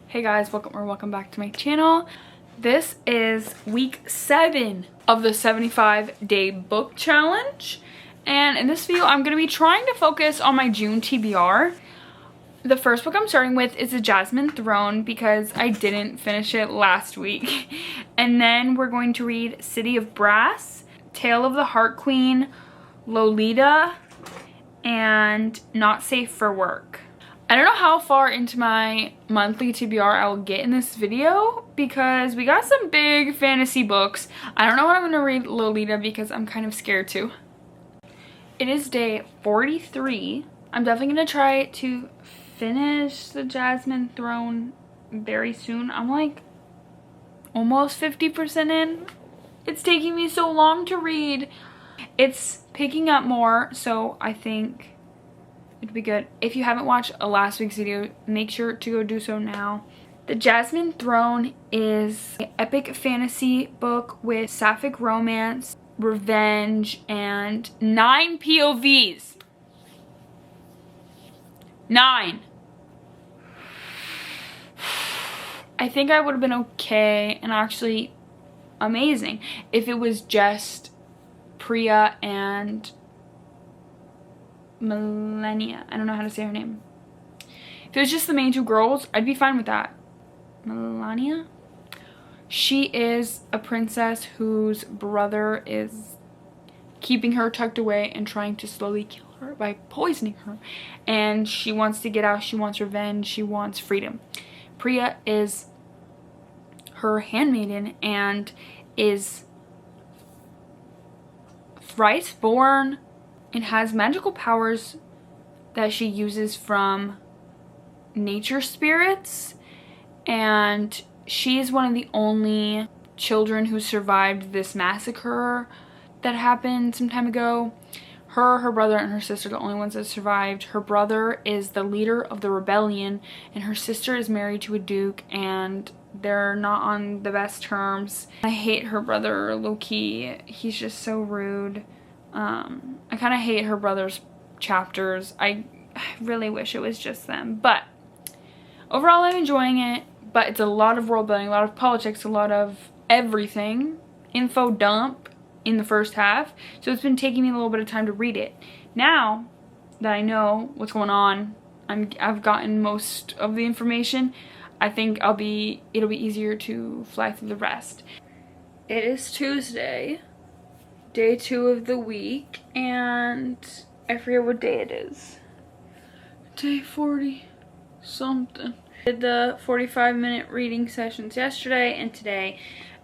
Hey guys, welcome back to my channel. This is week 7 of the 75-day book challenge. And in this video, I'm going to be trying to focus on my June TBR. The first book I'm starting with is The Jasmine Throne because I didn't finish it last week. And then we're going to read City of Brass, Tale of the Heart Queen, Lolita, and Not Safe for Work. I don't know how far into my monthly TBR I will get in this video because we got some big fantasy books. I don't know when I'm going to read Lolita because I'm kind of scared too. It is day 43. I'm definitely going to try to finish The Jasmine Throne very soon. I'm like almost 50% in. It's taking me so long to read. It's picking up more, so I think it'd be good. If you haven't watched last week's video, make sure to go do so now. The Jasmine Throne is an epic fantasy book with sapphic romance, revenge, and 9 POVs. 9. I think I would have been okay and actually amazing if it was just Priya and Millennia. I don't know how to say her name. If it was just the main two girls, I'd be fine with that. Millennia? She is a princess whose brother is keeping her tucked away and trying to slowly kill her by poisoning her. And she wants to get out. She wants revenge. She wants freedom. Priya is her handmaiden and is thrice born and has magical powers that she uses from nature spirits, and she's one of the only children who survived this massacre that happened some time ago. Her brother, and her sister are the only ones that survived. Her brother is the leader of the rebellion, and her sister is married to a duke, and they're not on the best terms. I hate her brother low-key. He's just so rude. I kind of hate her brother's chapters. I really wish it was just them. But overall, I'm enjoying it. But it's a lot of world building, a lot of politics, a lot of everything. Info dump in the first half. So it's been taking me a little bit of time to read it. Now that I know what's going on, I've gotten most of the information. I think it'll be easier to fly through the rest. It is Tuesday. Day 2 of the week, and I forget what day it is. Day 40 something. Did the 45-minute reading sessions yesterday and today,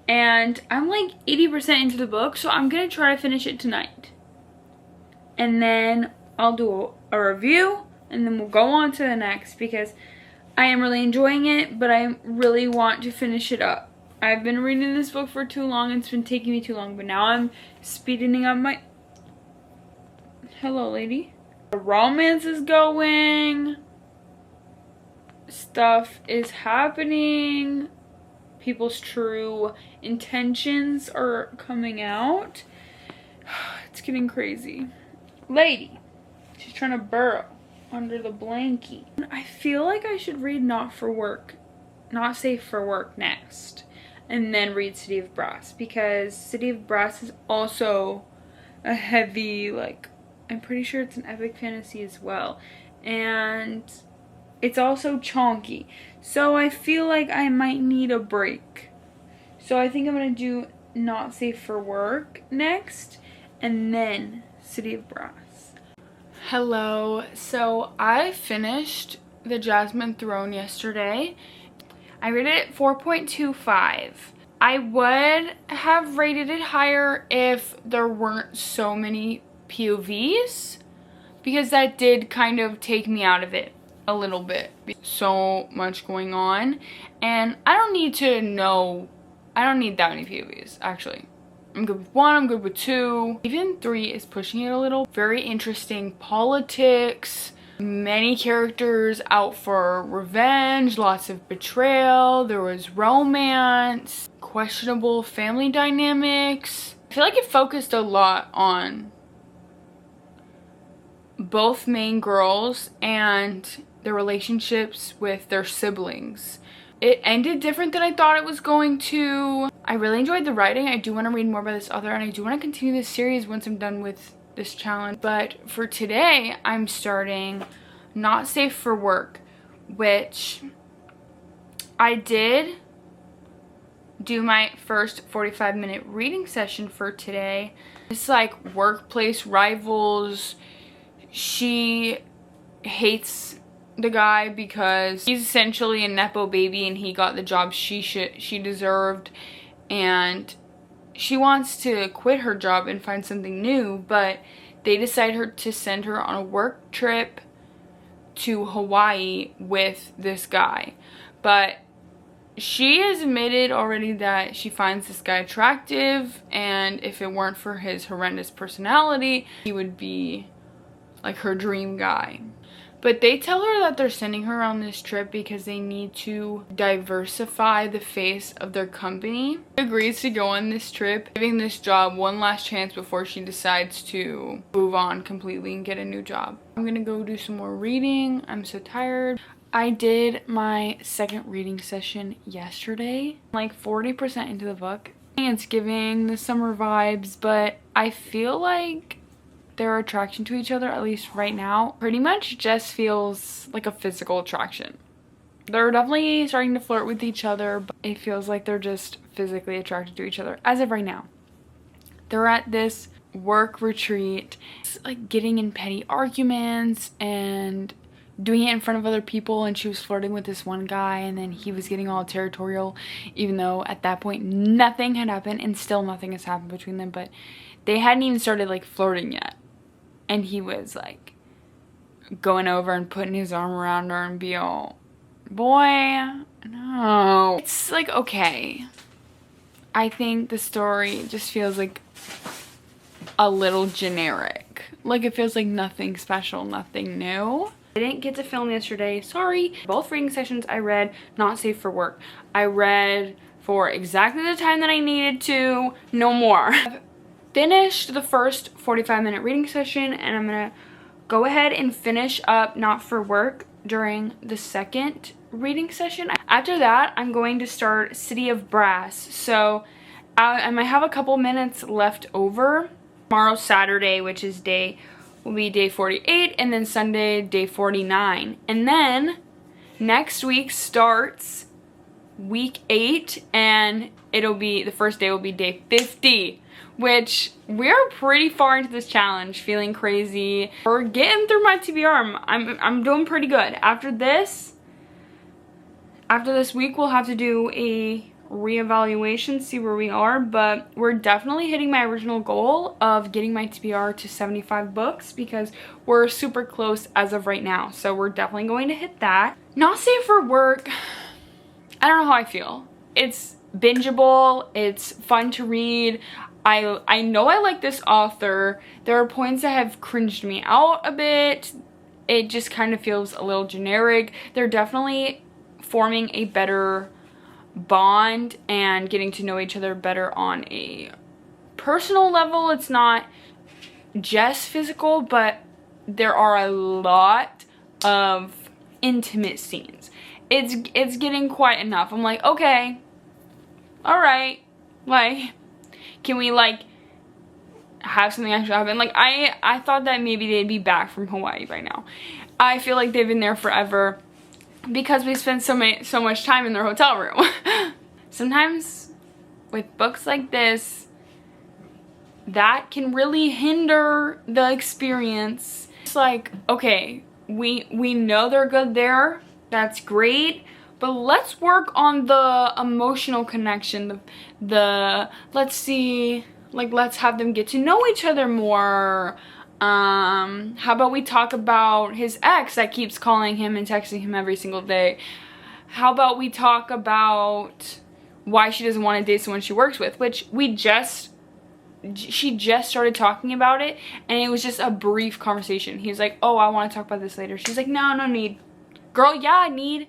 and I'm like 80% into the book, so I'm gonna try to finish it tonight. And then I'll do a review, and then we'll go on to the next because I am really enjoying it, but I really want to finish it up. I've been reading this book for too long. It's been taking me too long, but now I'm speeding up my... Hello, lady. The romance is going. Stuff is happening. People's true intentions are coming out. It's getting crazy. Lady. She's trying to burrow under the blankie. I feel like I should read Not Safe for Work next. And then read City of Brass, because City of Brass is also a heavy, like, I'm pretty sure it's an epic fantasy as well. And it's also chonky. So I feel like I might need a break. So I think I'm going to do Not Safe for Work next, and then City of Brass. Hello. So I finished The Jasmine Throne yesterday. I rated it 4.25. I would have rated it higher if there weren't so many POVs, because that did kind of take me out of it a little bit. So much going on, and I don't need that many POVs, actually. I'm good with 1, I'm good with 2. Even 3 is pushing it a little. Very interesting politics. Many characters out for revenge, lots of betrayal, there was romance, questionable family dynamics. I feel like it focused a lot on both main girls and their relationships with their siblings. It ended different than I thought it was going to. I really enjoyed the writing. I do want to read more by this author, and I do want to continue this series once I'm done with this challenge. But for today, I'm starting Not Safe for Work, which I did do my first 45-minute reading session for today. It's like workplace rivals. She hates the guy because he's essentially a nepo baby and he got the job she deserved, and she wants to quit her job and find something new, but they decide to send her on a work trip to Hawaii with this guy. But she has admitted already that she finds this guy attractive, and if it weren't for his horrendous personality, he would be like her dream guy. But they tell her that they're sending her on this trip because they need to diversify the face of their company. She agrees to go on this trip, giving this job one last chance before she decides to move on completely and get a new job. I'm gonna go do some more reading. I'm so tired. I did my second reading session yesterday, like 40% into the book. It's giving the summer vibes, but I feel like their attraction to each other, at least right now, pretty much just feels like a physical attraction. They're definitely starting to flirt with each other, but it feels like they're just physically attracted to each other as of right now. They're at this work retreat, like getting in petty arguments and doing it in front of other people, and she was flirting with this one guy, and then he was getting all territorial, even though at that point nothing had happened, and still nothing has happened between them, but they hadn't even started like flirting yet. And he was like going over and putting his arm around her and be all, boy, no. It's like, okay. I think the story just feels like a little generic. Like it feels like nothing special, nothing new. I didn't get to film yesterday, sorry. Both reading sessions I read Not Safe for Work. I read for exactly the time that I needed to, no more. I've finished the first 45-minute reading session, and I'm gonna go ahead and finish up Not for Work during the second reading session. After that, I'm going to start City of Brass. So I might have a couple minutes left over. Tomorrow's Saturday, which is will be day 48, and then Sunday, day 49. And then next week starts week 8, and the first day will be day 50, which we're pretty far into this challenge, feeling crazy. We're getting through my TBR. I'm doing pretty good. After this week, we'll have to do a reevaluation, see where we are, but we're definitely hitting my original goal of getting my TBR to 75 books because we're super close as of right now. So we're definitely going to hit that. Not Safe for Work, I don't know how I feel. It's bingeable, it's fun to read. I know I like this author. There are points that have cringed me out a bit. It just kind of feels a little generic. They're definitely forming a better bond and getting to know each other better on a personal level. It's not just physical, but there are a lot of intimate scenes. It's getting quite enough. I'm like, okay, all right, like, can we like have something actually happen? Like I thought that maybe they'd be back from Hawaii by now. I feel like they've been there forever because we spent so much time in their hotel room. Sometimes with books like this, that can really hinder the experience. It's like, okay, we know they're good there, that's great, but let's work on the emotional connection, let's see, like, let's have them get to know each other more. How about we talk about his ex that keeps calling him and texting him every single day? How about we talk about why she doesn't want to date someone she works with, which she just started talking about it, and it was just a brief conversation. He was like, oh, I want to talk about this later. She's like, no need. Girl, yeah, I need.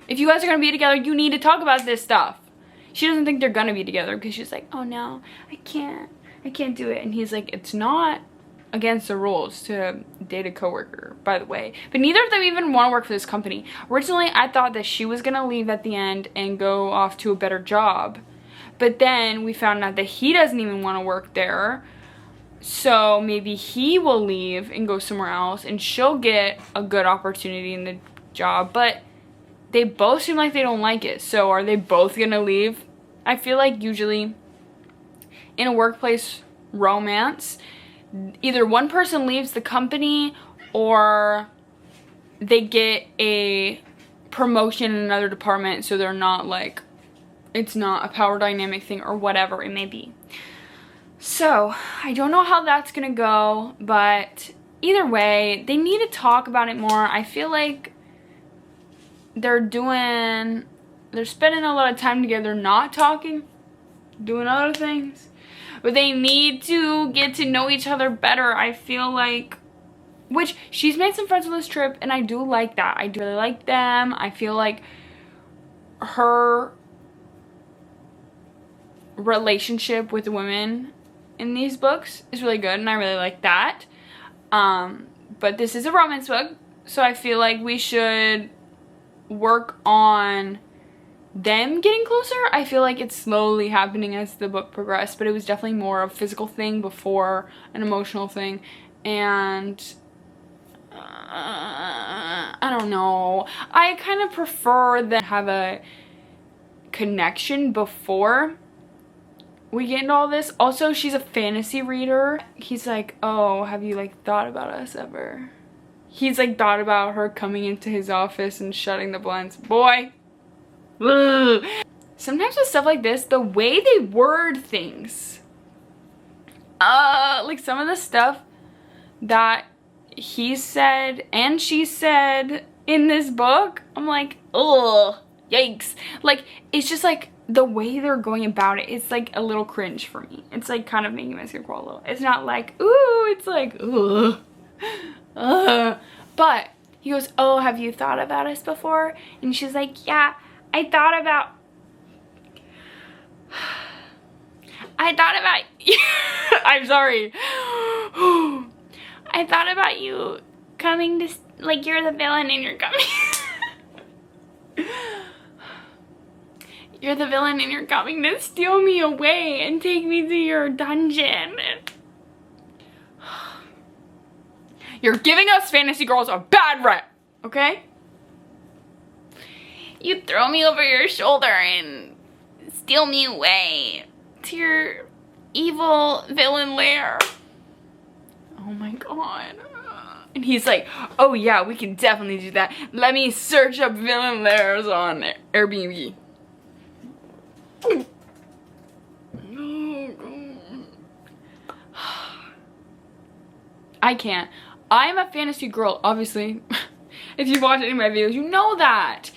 If you guys are going to be together, you need to talk about this stuff. She doesn't think they're going to be together because she's like, oh no, I can't do it. And he's like, it's not against the rules to date a coworker, by the way. But neither of them even want to work for this company. Originally, I thought that she was gonna leave at the end and go off to a better job. But then we found out that he doesn't even want to work there. So maybe he will leave and go somewhere else and she'll get a good opportunity in the job. But they both seem like they don't like it. So are they both gonna leave? I feel like usually in a workplace romance, either one person leaves the company or they get a promotion in another department, so they're not like, it's not a power dynamic thing or whatever it may be. So I don't know how that's gonna go, but either way, they need to talk about it more. I feel like they're spending a lot of time together not talking, doing other things. But they need to get to know each other better, I feel like. Which, she's made some friends on this trip, and I do like that. I do really like them. I feel like her relationship with the women in these books is really good, and I really like that. But this is a romance book, so I feel like we should work on them getting closer. I feel like it's slowly happening as the book progressed, but it was definitely more a physical thing before an emotional thing. And I don't know, I kind of prefer them to have a connection before we get into all this. Also, she's a fantasy reader. He's like, oh, have you like thought about us ever? He's like thought about her coming into his office and shutting the blinds. Boy. Ugh. Sometimes with stuff like this, the way they word things, like some of the stuff that he said and she said in this book, I'm like, ugh, yikes. Like, it's just like the way they're going about it, it's like a little cringe for me. It's like kind of making my skin crawl a little. It's not like, ooh, it's like, ugh, ugh. But he goes, oh, have you thought about us before? And she's like, yeah, I thought about you. I'm sorry. I thought about you coming to, like, you're the villain and you're coming. You're the villain and you're coming to steal me away and take me to your dungeon. You're giving us fantasy girls a bad rep, okay? You throw me over your shoulder and steal me away to your evil villain lair. Oh my god. And he's like, oh yeah, we can definitely do that. Let me search up villain lairs on Airbnb. I can't. I'm a fantasy girl, obviously. If you've watched any of my videos, you know that.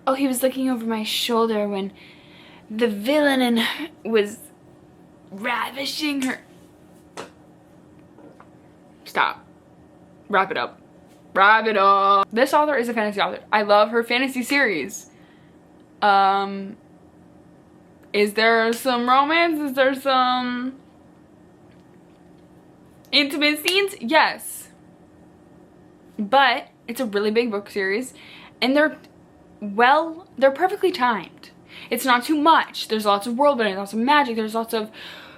Oh, he was looking over my shoulder when the villain was ravishing her. Stop. Wrap it up. Wrap it up. This author is a fantasy author. I love her fantasy series. Is there some romance? Is there some intimate scenes? Yes. But it's a really big book series, and they're perfectly timed. It's not too much. There's lots of world building, lots of magic, there's lots of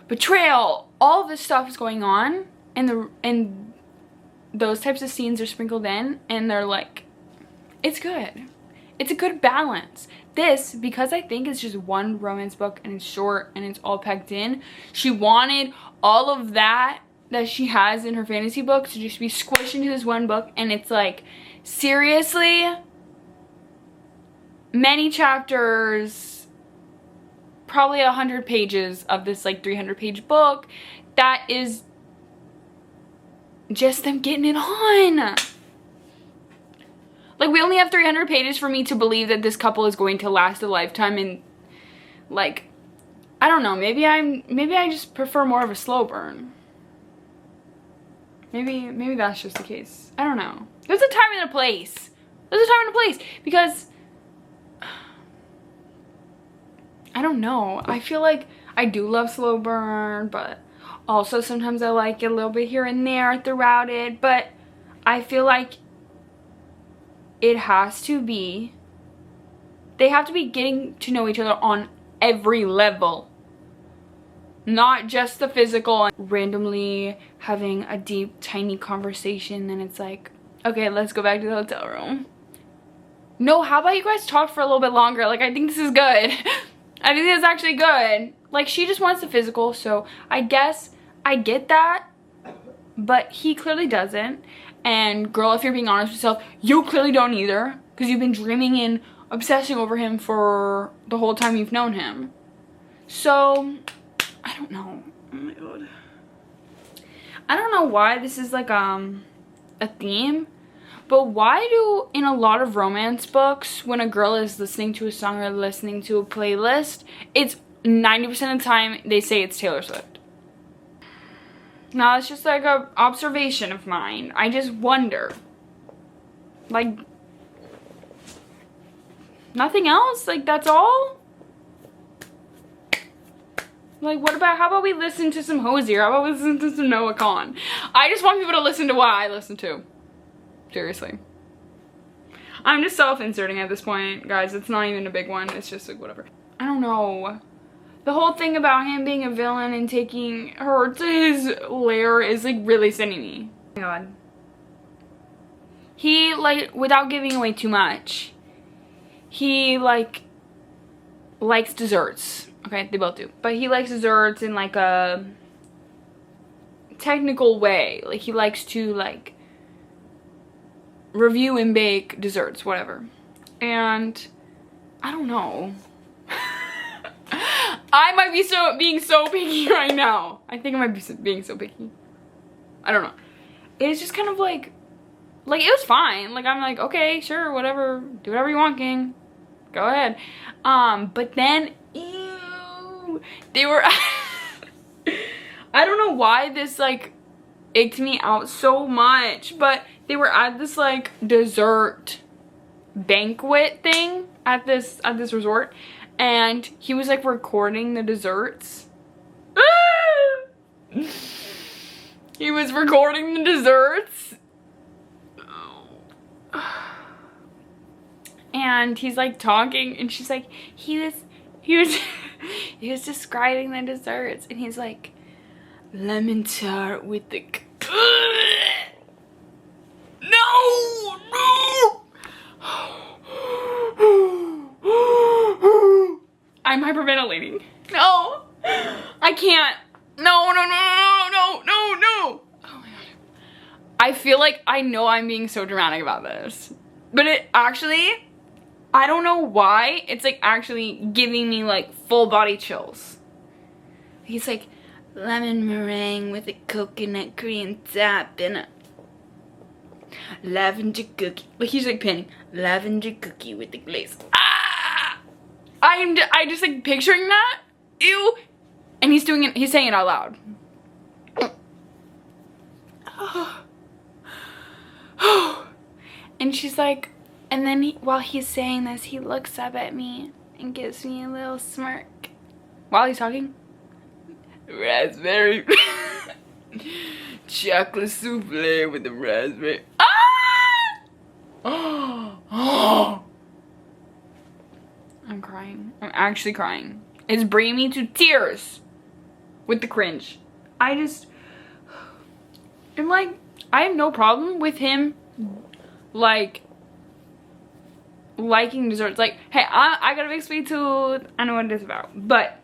betrayal. All of this stuff is going on, and those types of scenes are sprinkled in, and they're like, it's good. It's a good balance. This, because I think it's just one romance book and it's short and it's all packed in, she wanted all of that she has in her fantasy books to just be squished into this one book, and it's like, seriously, many chapters, probably 100 pages of this like 300-page book that is just them getting it on. Like, we only have 300 pages for me to believe that this couple is going to last a lifetime, and like, I don't know, maybe I just prefer more of a slow burn. Maybe that's just the case. I don't know. There's a time and a place. There's a time and a place, because I don't know. I feel like I do love slow burn, but Also, sometimes I like it a little bit here and there throughout it, but I feel like it has to be, they have to be getting to know each other on every level. Not just the physical, randomly having a deep, tiny conversation, and it's like, okay, let's go back to the hotel room. No, how about you guys talk for a little bit longer? Like, I think this is good. I think this is actually good. Like, she just wants the physical, so I guess I get that, but he clearly doesn't. And girl, if you're being honest with yourself, you clearly don't either, because you've been dreaming and obsessing over him for the whole time you've known him. So, I don't know. Oh my god. I don't know why this is like a theme, but why do in a lot of romance books, when a girl is listening to a song or listening to a playlist, it's 90% of the time they say it's Taylor Swift? Now it's just like a observation of mine. I just wonder. Like, nothing else? Like, that's all? Like, what about, how about we listen to some Hosier? How about we listen to some Noah Kahan? I just want people to listen to what I listen to. Seriously. I'm just self-inserting at this point, guys. It's not even a big one. It's just like, whatever. I don't know. The whole thing about him being a villain and taking her to his lair is, like, really sending me. Oh my god. He, like, without giving away too much, he, like, likes desserts. Okay, they both do. But he likes desserts in, like, a technical way. Like, he likes to, like, review and bake desserts, whatever. And I don't know. I might be being so picky right now. I think I might be being so picky. I don't know. It's just kind of like it was fine. Like, I'm like, okay, sure, whatever. Do whatever you want, King. Go ahead. But then, ew, they were, I don't know why this, like, icked me out so much, but they were at this, like, dessert banquet thing at this resort, and he was, like, recording the desserts. He was recording the desserts. And he's, like, talking, and she's like, he was describing the desserts, and he's like, lemon tart with the no. I'm hyperventilating. No, I can't. No. Oh my god. I feel like I know I'm being so dramatic about this, but it actually, I don't know why, it's like actually giving me like full body chills. He's like, lemon meringue with a coconut cream top and a lavender cookie. Like, he's like pinning lavender cookie with the glaze. Ah! I just like picturing that. Ew. And he's doing it, he's saying it out loud. And she's like, and then while he's saying this, he looks up at me and gives me a little smirk. While he's talking, raspberry chocolate souffle with the raspberry. Ah! Oh! I'm crying. I'm actually crying. It's bringing me to tears with the cringe. I'm like, I have no problem with him, like, liking desserts. Like, hey, I got a big sweet tooth. I know what it is about. But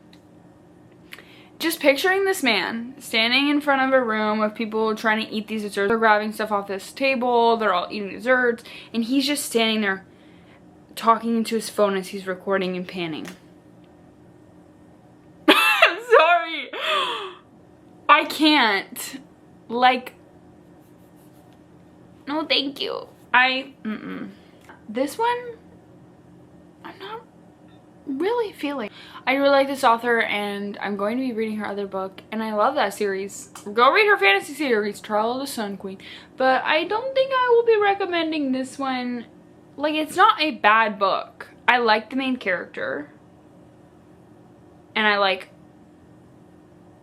just picturing this man standing in front of a room of people trying to eat these desserts. They're grabbing stuff off this table. They're all eating desserts. And he's just standing there talking into his phone as he's recording and panning. I'm sorry. I can't. Like, no thank you. This one, I'm not really feeling. I really like this author, and I'm going to be reading her other book, and I love that series. Go read her fantasy series, Trial of the Sun Queen. But I don't think I will be recommending this one. Like, it's not a bad book. I like the main character, and I like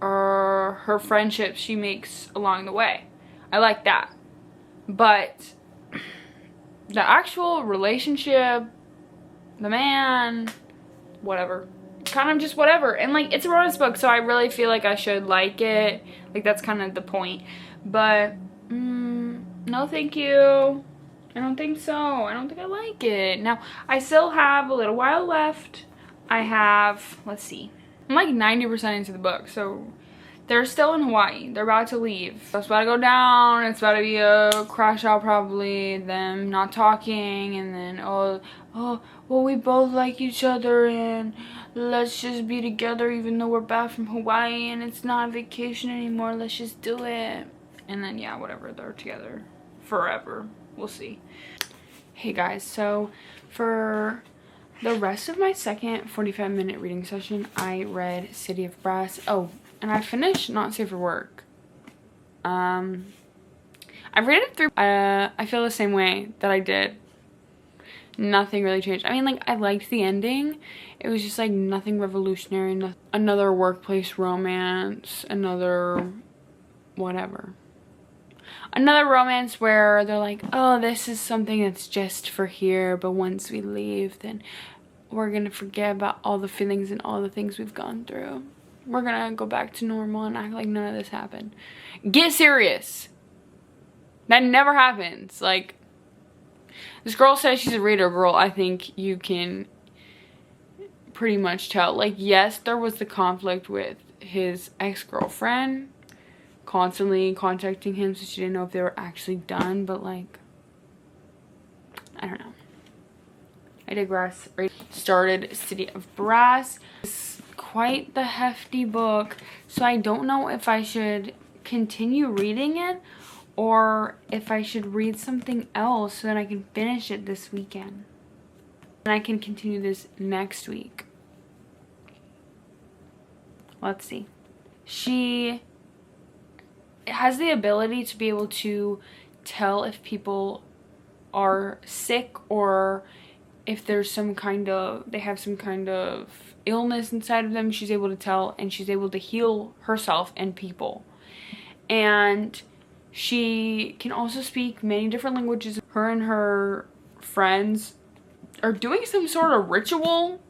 or her friendships she makes along the way. I like that. But the actual relationship, the man, whatever. Kind of just whatever. And like, it's a romance book, so I really feel like I should like it. Like, that's kind of the point. But no thank you. I don't think so. I don't think I like it. Now, I still have a little while left. I have, let's see, I'm like 90% into the book, so they're still in Hawaii. They're about to leave. So it's about to go down. It's about to be a crash out, probably. Them not talking, and then, oh, well, we both like each other, and let's just be together even though we're back from Hawaii, and it's not a vacation anymore. Let's just do it. And then, yeah, whatever. They're together forever. We'll see. Hey, guys. So, for the rest of my second 45-minute reading session, I read City of Brass. Oh, and I finished Not Safe for Work. I read it through. I feel the same way that I did. Nothing really changed. I mean, like, I liked the ending. It was just like nothing revolutionary. Another workplace romance. Another whatever. Another romance where they're like, oh, this is something that's just for here, but once we leave, then we're gonna forget about all the feelings and all the things we've gone through. We're gonna go back to normal and act like none of this happened. Get serious. That never happens. Like, this girl says she's a reader girl. I think you can pretty much tell. Like, yes, there was the conflict with his ex-girlfriend constantly contacting him, so she didn't know if they were actually done, but like, I don't know. I digress. Started City of Brass. It's quite the hefty book, so I don't know if I should continue reading it or if I should read something else so that I can finish it this weekend. And I can continue this next week. Let's see. She has the ability to be able to tell if people are sick or if there's some kind of, they have some kind of illness inside of them. She's able to tell, and she's able to heal herself and people. And she can also speak many different languages. Her and her friends are doing some sort of ritual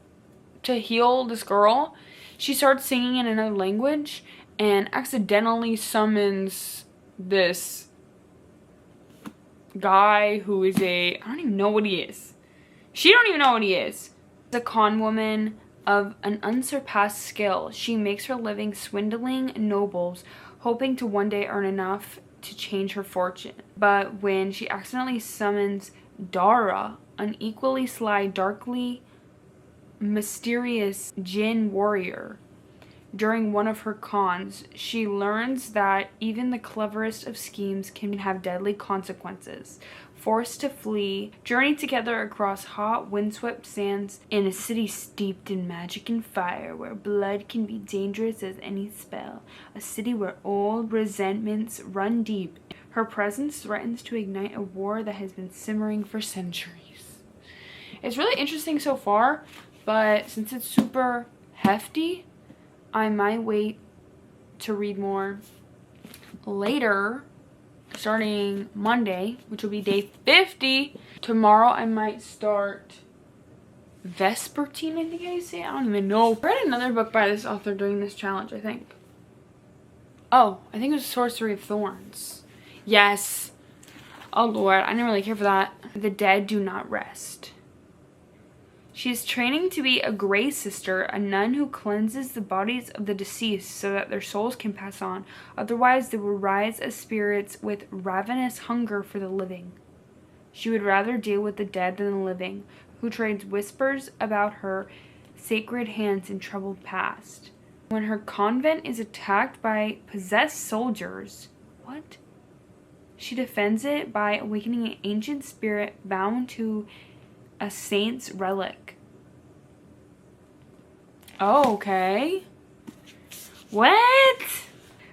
to heal this girl. She starts singing in another language and accidentally summons this guy who is I don't even know what he is. She don't even know what he is. The con woman of an unsurpassed skill. She makes her living swindling nobles, hoping to one day earn enough to change her fortune. But when she accidentally summons Dara, an equally sly, darkly mysterious Jinn warrior, during one of her cons, she learns that even the cleverest of schemes can have deadly consequences. Forced to flee, journey together across hot, windswept sands in a city steeped in magic and fire, where blood can be dangerous as any spell. A city where old resentments run deep. Her presence threatens to ignite a war that has been simmering for centuries. It's really interesting so far, but since it's super hefty, I might wait to read more later, starting Monday, which will be day 50. Tomorrow I might start Vespertine, I think I say. I don't even know. I read another book by this author during this challenge, I think. Oh, I think it was Sorcery of Thorns. Yes. Oh Lord, I didn't really care for that. The dead do not rest. She is training to be a Grey Sister, a nun who cleanses the bodies of the deceased so that their souls can pass on. Otherwise, they will rise as spirits with ravenous hunger for the living. She would rather deal with the dead than the living, who trades whispers about her sacred hands in troubled past. When her convent is attacked by possessed soldiers, what? She defends it by awakening an ancient spirit bound to a saint's relic. Oh, okay. What?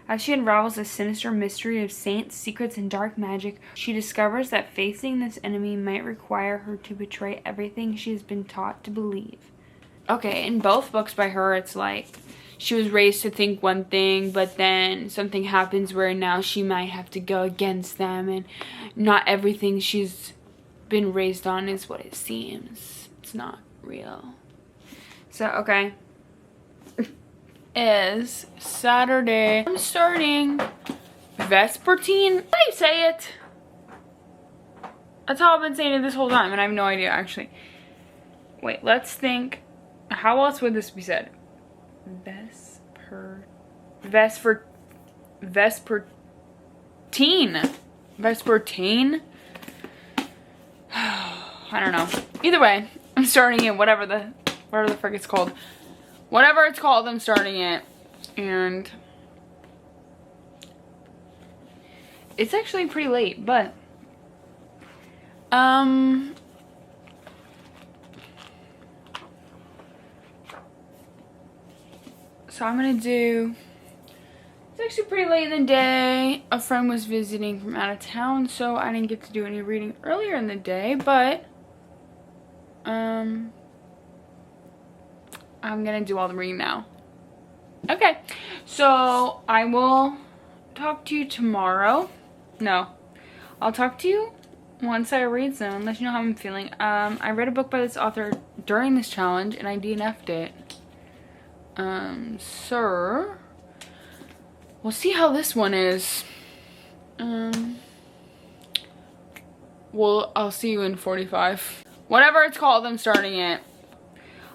As she unravels the sinister mystery of saints, secrets, and dark magic, she discovers that facing this enemy might require her to betray everything she has been taught to believe. Okay, in both books by her, it's like she was raised to think one thing, but then something happens where now she might have to go against them, and not everything she's been raised on is what it seems. It's not real. So, okay. Is Saturday. I'm starting Vespertine. How do you say it? That's how I've been saying it this whole time, and I have no idea, actually. Wait, let's think. How else would this be said? Vespertine. Vespertine? I don't know. Either way, I'm starting it, whatever the frick it's called. Whatever it's called, I'm starting it. And it's actually pretty late, but so I'm gonna do, it's actually pretty late in the day. A friend was visiting from out of town, so I didn't get to do any reading earlier in the day, but I'm gonna do all the reading now. Okay, so I will talk to you tomorrow. No, I'll talk to you once I read them and let you know how I'm feeling. I read a book by this author during this challenge and I DNF'd it. So we'll see how this one is. Well, I'll see you in 45. Whatever it's called, I'm starting it.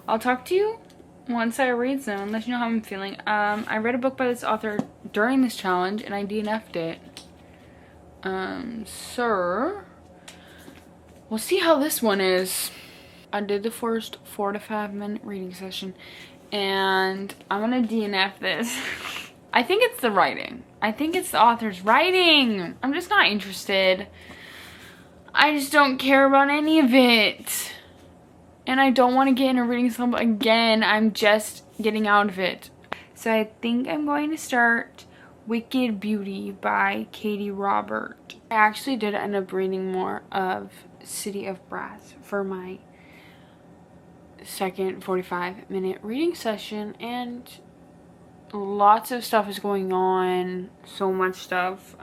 I'll talk to you once I read them and let you know how I'm feeling. I read a book by this author during this challenge and I DNF'd it. So we'll see how this one is. I did the first 4 to 5 minute reading session and I'm gonna DNF this. I think it's the writing. I think it's the author's writing. I'm just not interested. I just don't care about any of it. And I don't want to get in a reading slump again. I'm just getting out of it. So I think I'm going to start Wicked Beauty by Katie Robert. I actually did end up reading more of City of Brass for my second 45-minute reading session, and lots of stuff is going on. So much stuff.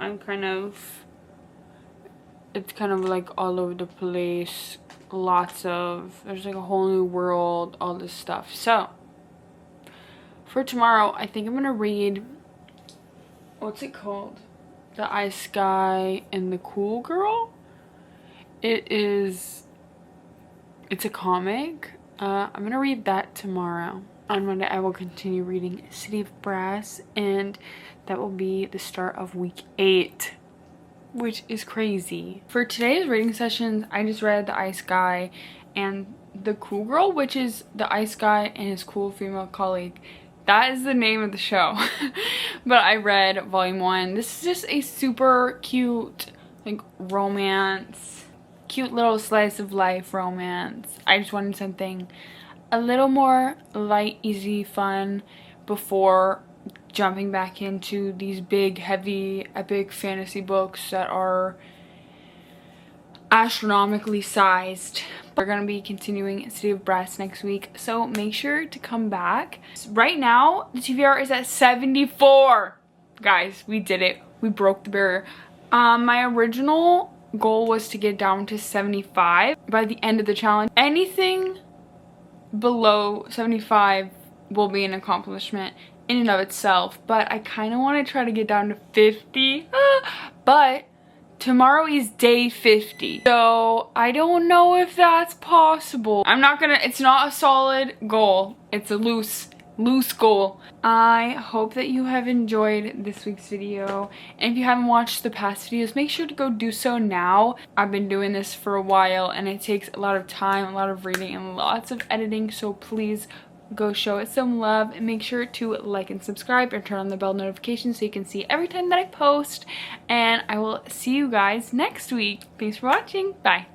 It's kind of like all over the place. There's like a whole new world, all this stuff. So for tomorrow, I think I'm gonna read, what's it called? The Ice Guy and the Cool Girl. It's a comic. I'm gonna read that tomorrow. On Monday, I will continue reading City of Brass, and that will be the start of week 8, which is crazy. For today's reading sessions, I just read The Ice Guy and the Cool Girl, which is the ice guy and his cool female colleague. That is the name of the show. But I read volume 1. This is just a super cute, like, romance. Cute little slice of life romance. I just wanted something a little more light, easy, fun before jumping back into these big, heavy, epic fantasy books that are astronomically sized. We're gonna be continuing City of Brass next week, so make sure to come back. Right now, the TBR is at 74. Guys, we did it. We broke the barrier. My original goal was to get down to 75 by the end of the challenge. Anything below 75 will be an accomplishment in and of itself, but I kind of want to try to get down to 50. But tomorrow is day 50, so I don't know if that's possible. It's not a solid goal. It's a loose goal. I hope that you have enjoyed this week's video, and if you haven't watched the past videos, make sure to go do so now. I've been doing this for a while and it takes a lot of time, a lot of reading, and lots of editing, so please go show it some love, and make sure to like and subscribe and turn on the bell notification so you can see every time that I post. And I will see you guys next week. Thanks for watching. Bye.